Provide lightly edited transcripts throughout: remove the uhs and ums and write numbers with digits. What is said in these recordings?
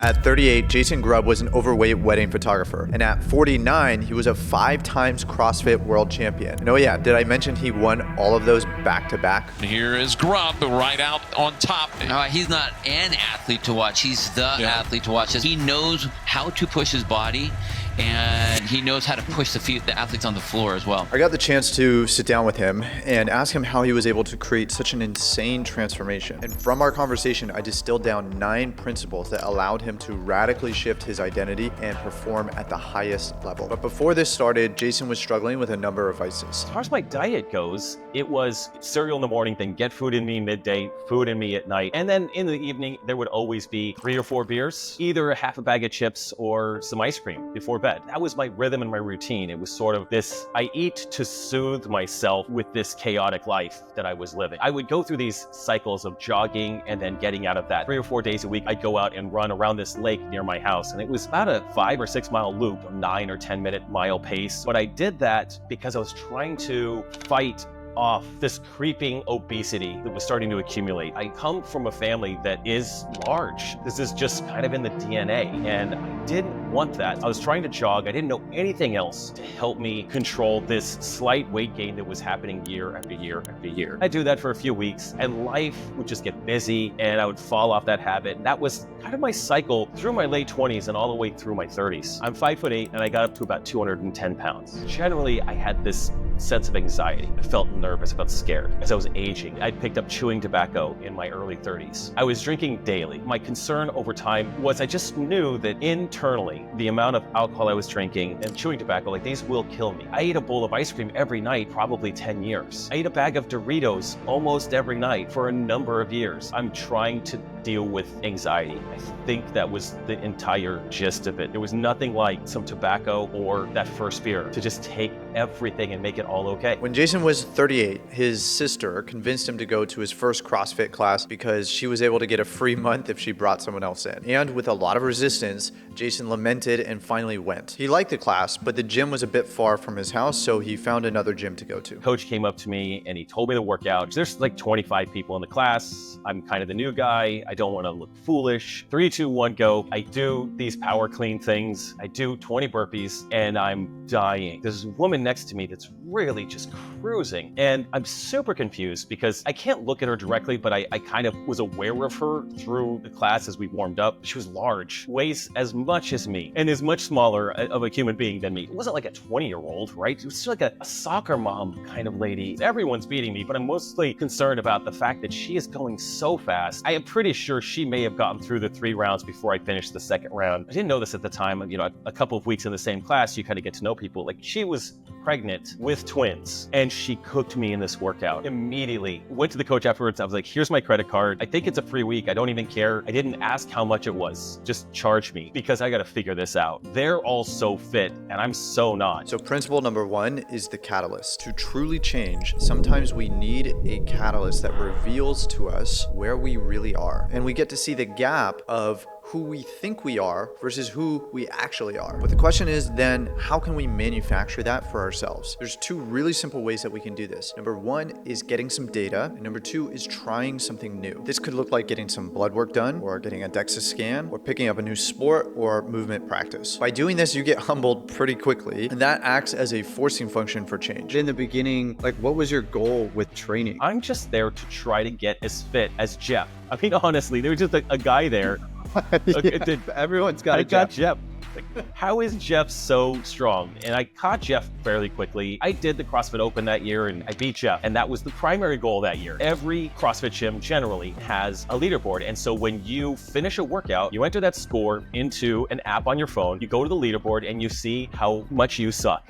At 38, Jason Grubb was an overweight wedding photographer. And at 49, he was a 5 times CrossFit world champion. And oh yeah, did I mention he won all of those back to back? Here is Grubb right out on top. No, he's not an athlete to watch. He's the athlete to watch. He knows how to push his body, and he knows how to push the athletes on the floor as well. I got the chance to sit down with him and ask him how he was able to create such an insane transformation. And from our conversation, I distilled down 9 principles that allowed him to radically shift his identity and perform at the highest level. But before this started, Jason was struggling with a number of vices. As far as my diet goes, it was cereal in the morning, then get food in me midday, food in me at night. And then in the evening, there would always be 3 or 4 beers, either a half a bag of chips or some ice cream before bed. That was my rhythm and my routine. It was sort of this, I eat to soothe myself with this chaotic life that I was living. I would go through these cycles of jogging and then getting out of that. 3 or 4 days a week, I'd go out and run around this lake near my house. And it was about a 5 or 6 mile loop, a 9 or 10 minute mile pace. But I did that because I was trying to fight off this creeping obesity that was starting to accumulate. I come from a family that is large. This is just kind of in the DNA, and I didn't want that. I was trying to jog. I didn't know anything else to help me control this slight weight gain that was happening year after year after year. I'd do that for a few weeks, and life would just get busy, and I would fall off that habit. And that was kind of my cycle through my late 20s and all the way through my 30s. I'm 5'8", and I got up to about 210 pounds. Generally, I had this sense of anxiety. I felt nervous, I felt scared. As I was aging, I'd picked up chewing tobacco in my early 30s. I was drinking daily. My concern over time was I just knew that internally, the amount of alcohol I was drinking and chewing tobacco, like these will kill me. I ate a bowl of ice cream every night, probably 10 years. I ate a bag of Doritos almost every night for a number of years. I'm trying to deal with anxiety. I think that was the entire gist of it. There was nothing like some tobacco or that first beer to just take everything and make it all okay. When Jason was 38, his sister convinced him to go to his first CrossFit class because she was able to get a free month if she brought someone else in. And with a lot of resistance, Jason lamented and finally went. He liked the class, but the gym was a bit far from his house, so he found another gym to go to. Coach came up to me and he told me to work out. There's like 25 people in the class. I'm kind of the new guy. I don't want to look foolish. 3, 2, 1, go. I do these power clean things. I do 20 burpees and I'm dying. There's a woman next to me that's really just cruising. And I'm super confused because I can't look at her directly, but I kind of was aware of her through the class as we warmed up. She was large, weighs as much as me, and is much smaller of a human being than me. It wasn't like a 20-year-old, right? It was just like a soccer mom kind of lady. Everyone's beating me, but I'm mostly concerned about the fact that she is going so fast. I am pretty sure she may have gotten through the 3 rounds before I finished the 2nd round. I didn't know this at the time. You know, a couple of weeks in the same class, you kind of get to know people. Like, she was pregnant with twins and she cooked me in this workout. Immediately went to the coach afterwards. I was like, here's my credit card. I think it's a free week. I don't even care. I didn't ask how much it was. Just charge me because I got to figure this out. They're all so fit and I'm so not. So principle number 1 is the catalyst. To truly change, sometimes we need a catalyst that reveals to us where we really are. And we get to see the gap of who we think we are versus who we actually are. But the question is then, how can we manufacture that for ourselves? There's 2 really simple ways that we can do this. Number 1 is getting some data, and number 2 is trying something new. This could look like getting some blood work done, or getting a DEXA scan, or picking up a new sport or movement practice. By doing this, you get humbled pretty quickly, and that acts as a forcing function for change. In the beginning, like, what was your goal with training? I'm just there to try to get as fit as Jeff. I mean, honestly, there was just a guy there. Everyone's got I a got Jeff. Like, how is Jeff so strong? And I caught Jeff fairly quickly. I did the CrossFit Open that year and I beat Jeff. And that was the primary goal that year. Every CrossFit gym generally has a leaderboard. And so when you finish a workout, you enter that score into an app on your phone, you go to the leaderboard and you see how much you suck.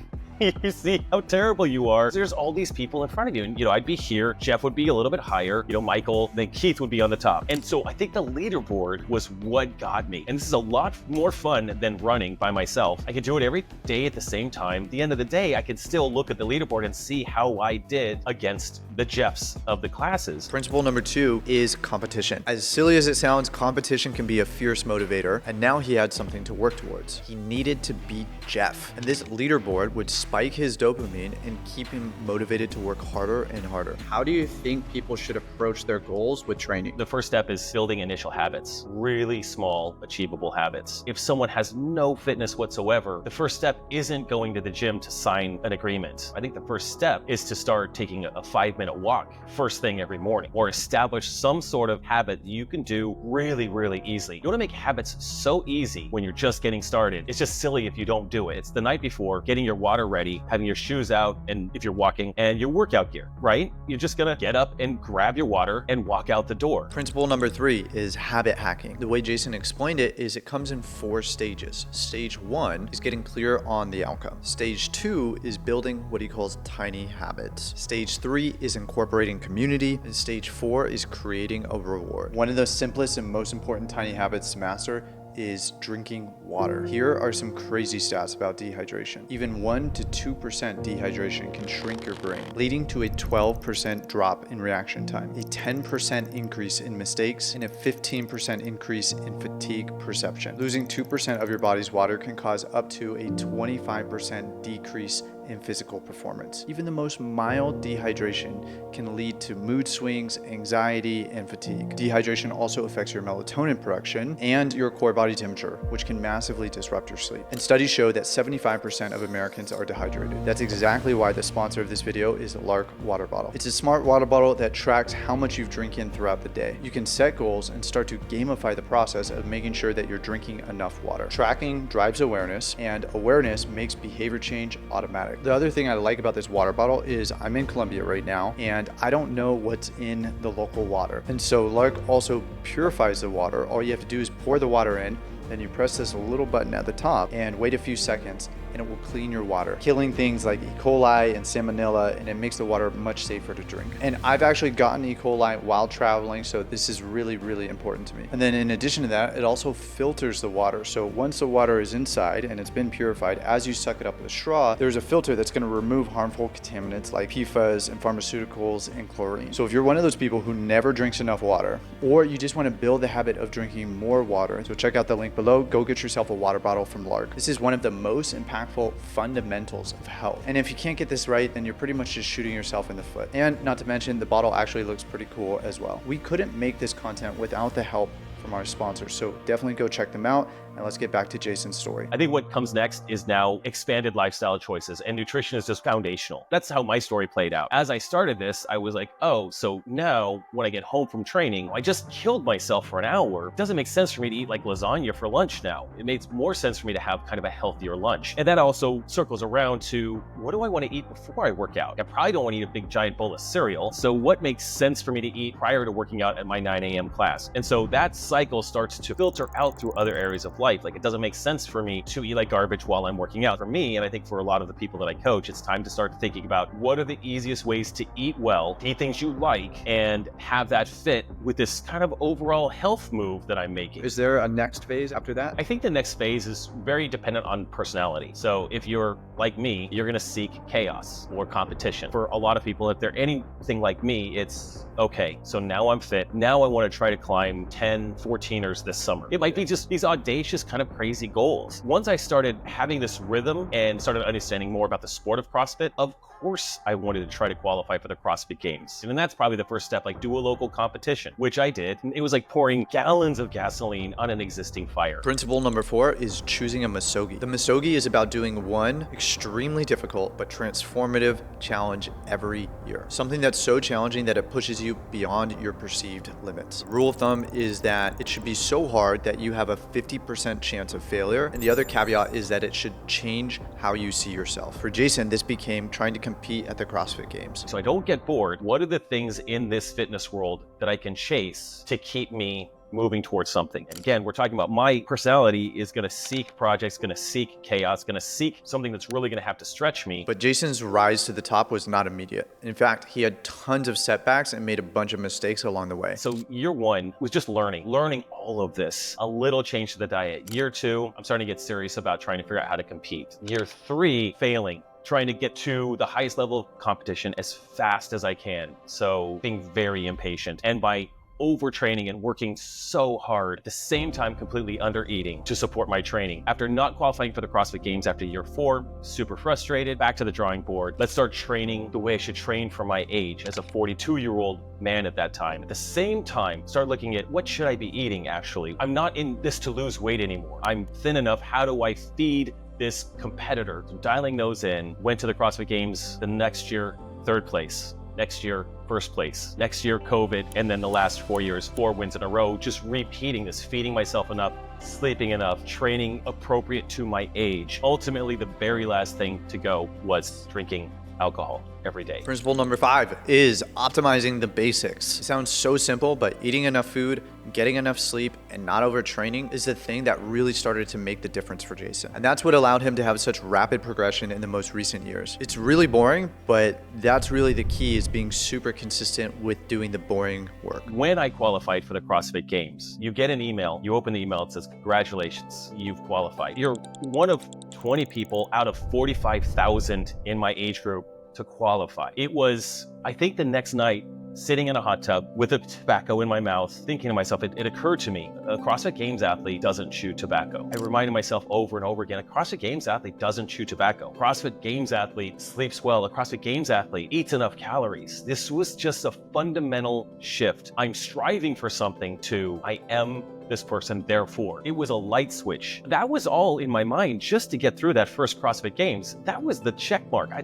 You see how terrible you are. There's all these people in front of you. And, I'd be here. Jeff would be a little bit higher. Michael, then Keith would be on the top. And so I think the leaderboard was what got me. And this is a lot more fun than running by myself. I could do it every day at the same time. At the end of the day, I could still look at the leaderboard and see how I did against the Jeffs of the classes. Principle number 2 is competition. As silly as it sounds, competition can be a fierce motivator. And now he had something to work towards. He needed to beat Jeff. And this leaderboard would spike his dopamine and keep him motivated to work harder and harder. How do you think people should approach their goals with training? The first step is building initial habits, really small, achievable habits. If someone has no fitness whatsoever, the first step isn't going to the gym to sign an agreement. I think the first step is to start taking a 5-minute walk first thing every morning, or establish some sort of habit you can do really, really easily. You want to make habits so easy when you're just getting started. It's just silly if you don't do it. It's the night before, getting your water ready, having your shoes out, and if you're walking, and your workout gear, right? You're just gonna get up and grab your water and walk out the door. Principle number 3 is habit hacking. The way Jason explained it is it comes in 4 stages. Stage 1 is getting clear on the outcome. Stage 2 is building what he calls tiny habits. Stage 3 is incorporating community, and stage 4 is creating a reward. One of the simplest and most important tiny habits to master is drinking water. Here are some crazy stats about dehydration. Even 1 to 2% dehydration can shrink your brain, leading to a 12% drop in reaction time, a 10% increase in mistakes, and a 15% increase in fatigue perception. Losing 2% of your body's water can cause up to a 25% decrease in physical performance. Even the most mild dehydration can lead to mood swings, anxiety, and fatigue. Dehydration also affects your melatonin production and your core body temperature, which can massively disrupt your sleep. And studies show that 75% of Americans are dehydrated. That's exactly why the sponsor of this video is 𝐷 water bottle. It's a smart water bottle that tracks how much you've drinking throughout the day. You can set goals and start to gamify the process of making sure that you're drinking enough water. Tracking drives awareness, and awareness makes behavior change automatic. The other thing I like about this water bottle is I'm in Colombia right now, and I don't know what's in the local water. And so 𝐷 also purifies the water. All you have to do is pour the water in, then you press this little button at the top and wait a few seconds, and it will clean your water, killing things like E. coli and salmonella, and it makes the water much safer to drink. And I've actually gotten E. coli while traveling, so this is really, really important to me. And then in addition to that, it also filters the water. So once the water is inside and it's been purified, as you suck it up with a straw, there's a filter that's going to remove harmful contaminants like PFAS and pharmaceuticals and chlorine. So if you're one of those people who never drinks enough water, or you just want to build the habit of drinking more water, so check out the link below. Go get yourself a water bottle from 𝐷. This is one of the most impactful fundamentals of health. And if you can't get this right, then you're pretty much just shooting yourself in the foot. And not to mention, the bottle actually looks pretty cool as well. We couldn't make this content without the help from our sponsors, so definitely go check them out. And let's get back to Jason's story. I think what comes next is now expanded lifestyle choices, and nutrition is just foundational. That's how my story played out. As I started this, I was like, oh, so now when I get home from training, I just killed myself for an hour. It doesn't make sense for me to eat like lasagna for lunch now. It makes more sense for me to have kind of a healthier lunch. And that also circles around to, what do I want to eat before I work out? I probably don't want to eat a big giant bowl of cereal. So what makes sense for me to eat prior to working out at my 9 a.m. class? And so that cycle starts to filter out through other areas of life. Like, it doesn't make sense for me to eat like garbage while I'm working out. For me, and I think for a lot of the people that I coach, it's time to start thinking about what are the easiest ways to eat well, eat things you like, and have that fit with this kind of overall health move that I'm making. Is there a next phase after that? I think the next phase is very dependent on personality. So if you're like me, you're gonna seek chaos or competition. For a lot of people, if they're anything like me, it's okay, so now I'm fit. Now I wanna try to climb 10 14ers this summer. It might be just these audacious kind of crazy goals. Once I started having this rhythm and started understanding more about the sport of CrossFit, of course I wanted to try to qualify for the CrossFit Games. And then that's probably the first step, like do a local competition, which I did. And it was like pouring gallons of gasoline on an existing fire. Principle number 4 is choosing a 𝘂𝑰. The 𝘂𝑰 is about doing one extremely difficult but transformative challenge every year. Something that's so challenging that it pushes you beyond your perceived limits. The rule of thumb is that it should be so hard that you have a 50% chance of failure. And the other caveat is that it should change how you see yourself. For Jason, this became trying to compete at the CrossFit Games. So I don't get bored. What are the things in this fitness world that I can chase to keep me moving towards something? And again, we're talking about my personality is going to seek projects, going to seek chaos, going to seek something that's really going to have to stretch me. But Jason's rise to the top was not immediate. In fact, he had tons of setbacks and made a bunch of mistakes along the way. So year 1 was just learning all of this. A little change to the diet. Year 2, I'm starting to get serious about trying to figure out how to compete. Year 3, failing, trying to get to the highest level of competition as fast as I can. So being very impatient. And by overtraining and working so hard, at the same time completely under eating to support my training. After not qualifying for the CrossFit Games after year 4, super frustrated, back to the drawing board. Let's start training the way I should train for my age as a 42-year-old man at that time. At the same time, start looking at what should I be eating actually. I'm not in this to lose weight anymore. I'm thin enough. How do I feed this competitor? So dialing those in, went to the CrossFit Games the next year, 3rd place. Next year, 1st place. Next year, COVID, and then the last 4 years, 4 wins in a row, just repeating this, feeding myself enough, sleeping enough, training appropriate to my age. Ultimately, the very last thing to go was drinking alcohol every day. Principle number 5 is optimizing the basics. It sounds so simple, but eating enough food, getting enough sleep, and not overtraining is the thing that really started to make the difference for Jason. And that's what allowed him to have such rapid progression in the most recent years. It's really boring, but that's really the key, is being super consistent with doing the boring work. When I qualified for the CrossFit Games, you get an email, you open the email, it says, congratulations, you've qualified. You're one of 20 people out of 45,000 in my age group to qualify. It was, I think the next night, sitting in a hot tub with a tobacco in my mouth, thinking to myself, it occurred to me, a CrossFit Games athlete doesn't chew tobacco. I reminded myself over and over again, a CrossFit Games athlete doesn't chew tobacco. CrossFit Games athlete sleeps well. A CrossFit Games athlete eats enough calories. This was just a fundamental shift. I'm striving for something to, I am this person, therefore. It was a light switch. That was all in my mind just to get through that first CrossFit Games. That was the check mark. I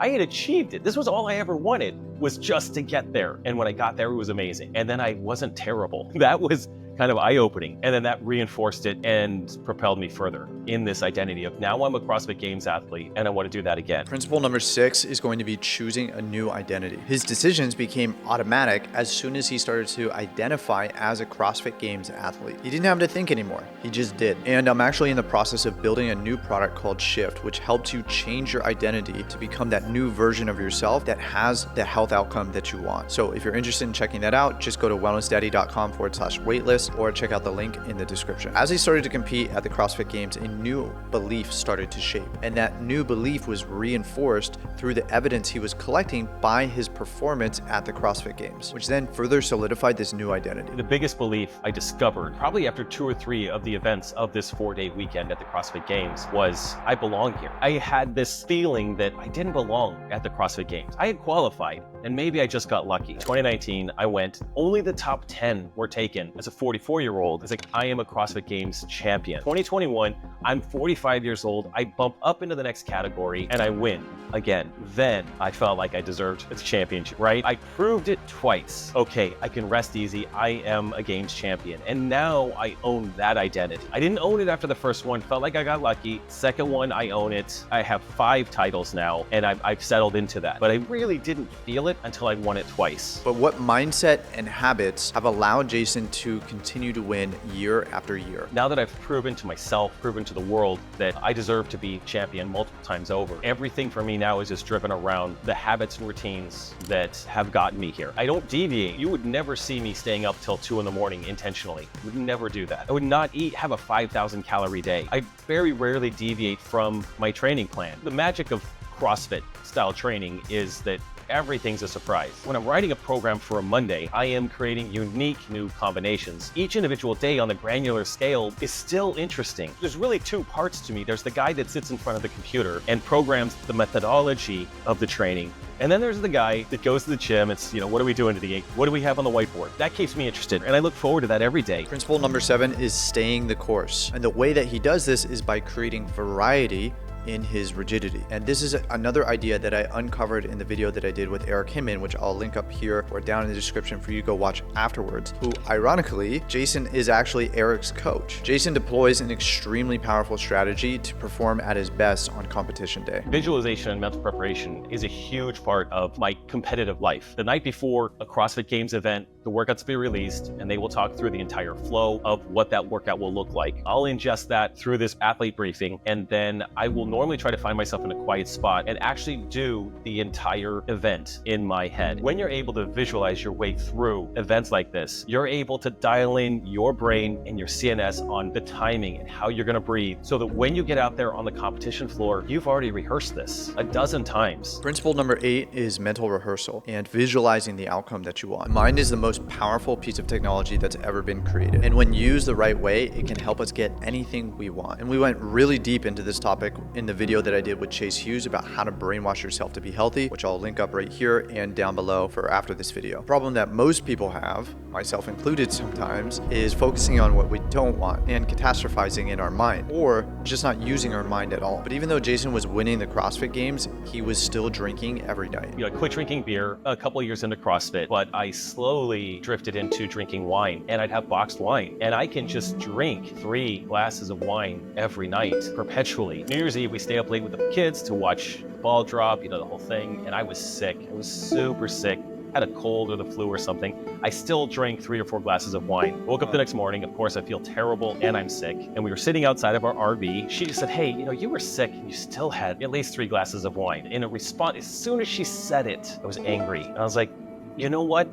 had achieved it. This was all I ever wanted, was just to get there. And when I got there, it was amazing. And then I wasn't terrible. That was kind of eye-opening. And then that reinforced it and propelled me further in this identity of now I'm a CrossFit Games athlete and I want to do that again. Principle number 6 is going to be choosing a new identity. His decisions became automatic as soon as he started to identify as a CrossFit Games athlete. He didn't have to think anymore. He just did. And I'm actually in the process of building a new product called Shift, which helps you change your identity to become that new version of yourself that has the health outcome that you want. So if you're interested in checking that out, just go to wellnessdaddy.com/waitlist or check out the link in the description. As he started to compete at the CrossFit Games, a new belief started to shape. And that new belief was reinforced through the evidence he was collecting by his performance at the CrossFit Games, which then further solidified this new identity. The biggest belief I discovered probably after 2 or 3 of the events of this 4-day weekend at the CrossFit Games was I belong here. I had this feeling that I didn't belong at the CrossFit Games. I had qualified and maybe I just got lucky. 2019, I went, only the top 10 were taken. As a 44-year-old, it's like, I am a CrossFit Games champion. 2021, I'm 45 years old. I bump up into the next category and I win again. Then I felt like I deserved a championship, right? I proved it twice. Okay, I can rest easy. I am a Games champion. And now I own that identity. I didn't own it after the first one. Felt like I got lucky. Second one, I own it. I have 5 titles now and I've settled into that. But I really didn't feel it until I won it twice. But what mindset and habits have allowed Jason to continue to win year after year? Now that I've proven to myself, proven to the world that I deserve to be champion multiple times over, everything for me now is just driven around the habits and routines that have gotten me here. I don't deviate. You would never see me staying up till 2 in the morning intentionally. I would never do that. I would not have a 5,000 calorie day. I very rarely deviate from my training plan. The magic of CrossFit style training is that everything's a surprise. When I'm writing a program for a Monday, I am creating unique new combinations. Each individual day on the granular scale is still interesting. There's really 2 parts to me. There's the guy that sits in front of the computer and programs the methodology of the training. And then there's the guy that goes to the gym. It's, what are we doing today? What do we have on the whiteboard? That keeps me interested. And I look forward to that every day. Principle number 7 is staying the course. And the way that he does this is by creating variety in his rigidity. And this is another idea that I uncovered in the video that I did with 𝘂𝐻𝐻𝐿, which I'll link up here or down in the description for you to go watch afterwards, who ironically, Jason is actually Eric's coach. Jason deploys an extremely powerful strategy to perform at his best on competition day. Visualization and mental preparation is a huge part of my competitive life. The night before a CrossFit Games event, the workouts will be released and they will talk through the entire flow of what that workout will look like. I'll ingest that through this athlete briefing, and then I will normally try to find myself in a quiet spot and actually do the entire event in my head. When you're able to visualize your way through events like this, you're able to dial in your brain and your CNS on the timing and how you're going to breathe, so that when you get out there on the competition floor, you've already rehearsed this a dozen times. Principle number 8 is mental rehearsal and visualizing the outcome that you want. Mind is the most most powerful piece of technology that's ever been created. And when used the right way, it can help us get anything we want. And we went really deep into this topic in the video that I did with Chase Hughes about how to brainwash yourself to be healthy, which I'll link up right here and down below for after this video. The problem that most people have, myself included sometimes, is focusing on what we don't want and catastrophizing in our mind, or just not using our mind at all. But even though Jason was winning the CrossFit games, he was still drinking every night. I quit drinking beer a couple of years into CrossFit, but I slowly drifted into drinking wine, and I'd have boxed wine. And I can just drink 3 glasses of wine every night, perpetually. New Year's Eve, we stay up late with the kids to watch the ball drop, the whole thing. And I was sick. I was super sick. Had a cold or the flu or something. I still drank 3 or 4 glasses of wine. Woke up the next morning, of course I feel terrible and I'm sick. And we were sitting outside of our RV. She just said, hey, you were sick and you still had at least 3 glasses of wine. In a response, as soon as she said it, I was angry. And I was like, you know what?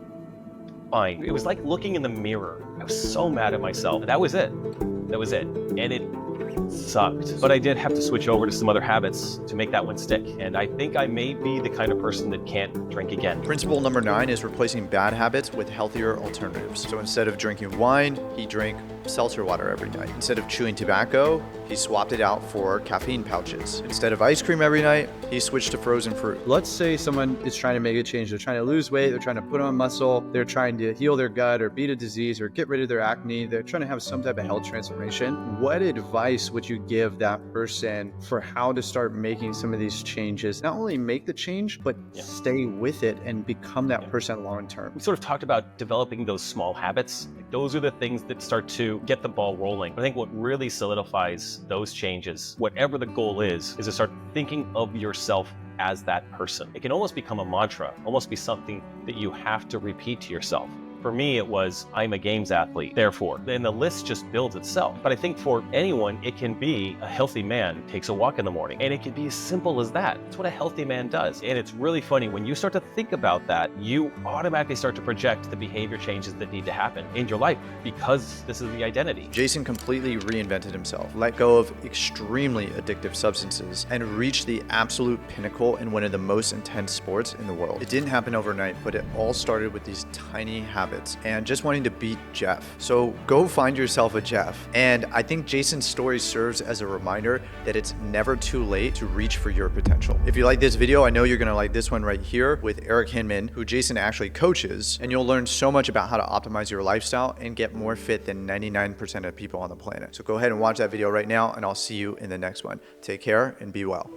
Fine. It was like looking in the mirror. I was so mad at myself. That was it. That was it. And it sucked. But I did have to switch over to some other habits to make that one stick. And I think I may be the kind of person that can't drink again. Principle number 9 is replacing bad habits with healthier alternatives. So instead of drinking wine, he drank seltzer water every night. Instead of chewing tobacco, he swapped it out for caffeine pouches. Instead of ice cream every night, he switched to frozen fruit. Let's say someone is trying to make a change. They're trying to lose weight. They're trying to put on muscle. They're trying to heal their gut or beat a disease or get rid of their acne. They're trying to have some type of health transformation. What advice would you give that person for how to start making some of these changes? Not only make the change, but stay with it and become that person long term. We sort of talked about developing those small habits. Those are the things that start to get the ball rolling. I think what really solidifies those changes, whatever the goal is to start thinking of yourself as that person. It can almost become a mantra, almost be something that you have to repeat to yourself. For me, it was, I'm a games athlete, therefore. Then the list just builds itself. But I think for anyone, it can be a healthy man takes a walk in the morning. And it can be as simple as that. That's what a healthy man does. And it's really funny, when you start to think about that, you automatically start to project the behavior changes that need to happen in your life, because this is the identity. Jason completely reinvented himself, let go of extremely addictive substances, and reached the absolute pinnacle in one of the most intense sports in the world. It didn't happen overnight, but it all started with these tiny habits and just wanting to beat Jeff. So go find yourself a Jeff. And I think Jason's story serves as a reminder that it's never too late to reach for your potential. If you like this video, I know you're gonna like this one right here with 𝘱𝐻𝐿𝐴, who Jason actually coaches, and you'll learn so much about how to optimize your lifestyle and get more fit than 99% of people on the planet. So go ahead and watch that video right now, and I'll see you in the next one. Take care and be well.